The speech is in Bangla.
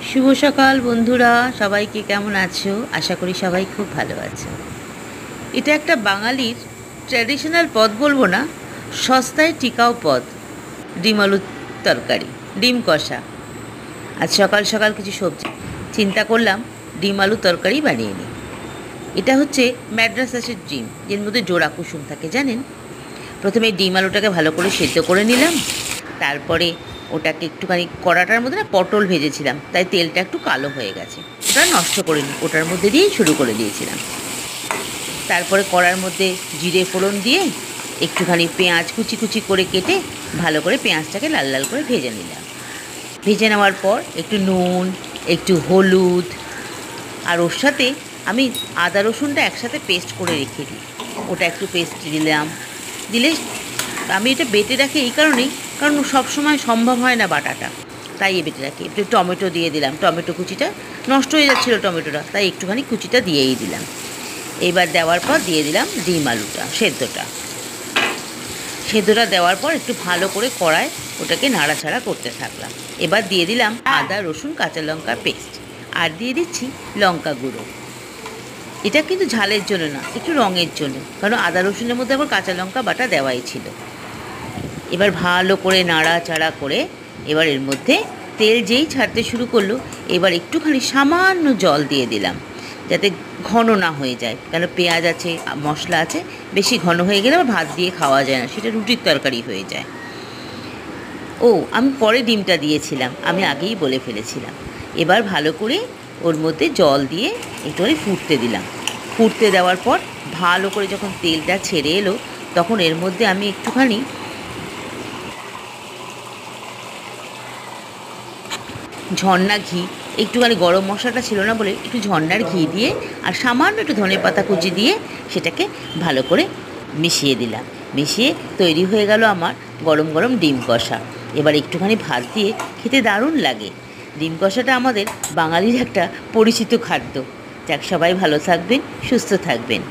শুভ সকাল বন্ধুরা, সবাইকে কেমন আছো? আশা করি সবাই খুব ভালো আছে। এটা একটা বাঙালির ট্র্যাডিশনাল পদ বলবো না, সস্তায় টিকাও পদ। ডিম আলুর তরকারি, ডিম কষা। আজ সকাল সকাল কিছু সবজি চিন্তা করলাম ডিম আলু তরকারি বানিয়ে নিই। এটা হচ্ছে ম্যাড্রাসের ডিম, এর মধ্যে জোড়া কুসুম থাকে জানেন। প্রথমে ডিম আলুটাকে ভালো করে সেদ্ধ করে নিলাম। তারপরে ওটাকে একটুখানি কড়াটার মধ্যে না পটল ভেজেছিলাম, তাই তেলটা একটু কালো হয়ে গেছে। ওটা নষ্ট করিনি, ওটার মধ্যে দিয়েই শুরু করে দিয়েছিলাম। তারপরে কড়ার মধ্যে জিরে ফোড়ন দিয়ে একটুখানি পেঁয়াজ কুচি কুচি করে কেটে ভালো করে পেঁয়াজটাকে লাল লাল করে ভেজে নিলাম। ভেজে নেওয়ার পর একটু নুন, একটু হলুদ, আর ওর সাথে আমি আদা রসুনটা একসাথে পেস্ট করে রেখে দিই, ওটা একটু পেস্ট দিলাম। দিলে আমি এটা বেটে রাখি এই কারণেই, কারণ সব সময় সম্ভব হয় না বাটাটা, তাই বেটে রাখি। একটু টমেটো দিয়ে দিলাম, টমেটো কুচিটা নষ্ট হয়ে যাচ্ছিলো টমেটোটা, তাই একটুখানি কুচিটা দিয়েই দিলাম। এবার দেওয়ার পর দিয়ে দিলাম ডিম আলুটা সেদ্ধটা দেওয়ার পর একটু ভালো করে কড়ায় ওটাকে নাড়াচাড়া করতে থাকলাম। এবার দিয়ে দিলাম আদা রসুন কাঁচা লঙ্কার পেস্ট, আর দিয়ে দিচ্ছি লঙ্কা গুঁড়ো। এটা কিন্তু ঝালের জন্য না, একটু রঙের জন্য, কারণ আদা রসুনের মধ্যে আবার কাঁচা লঙ্কা বাটা দেওয়াই ছিল। এবার ভালো করে নাড়াচাড়া করে এবার এর মধ্যে তেল যেই ছাড়তে শুরু করলো, এবার একটুখানি সামান্য জল দিয়ে দিলাম, যাতে ঘন না হয়ে যায়, কেন পেঁয়াজ আছে মশলা আছে, বেশি ঘন হয়ে গেলে আবার ভাত দিয়ে খাওয়া যায় না, সেটা রুটির তরকারি হয়ে যায়। আমি পরে ডিমটা দিয়েছিলাম, আমি আগেই বলে ফেলেছিলাম। এবার ভালো করে ওর মধ্যে জল দিয়ে একটুখানি ফুটতে দিলাম। ফুটতে দেওয়ার পর ভালো করে যখন তেলটা ছেড়ে এলো, তখন এর মধ্যে আমি একটুখানি ঝর্ণা ঘি, একটুখানি গরম মশলাটা ছিল না বলে একটু ঝর্ণার ঘি দিয়ে আর সামান্য একটু ধনেপাতা কুচি দিয়ে সেটাকে ভালো করে মিশিয়ে দিলাম। মিশিয়ে তৈরি হয়ে গেল আমার গরম গরম ডিম কষা। এবার একটুখানি ভাত দিয়ে খেতে দারুণ লাগে। ডিম কষাটা আমাদের বাঙালির একটা পরিচিত খাদ্য। যাক, সবাই ভালো থাকবেন, সুস্থ থাকবেন।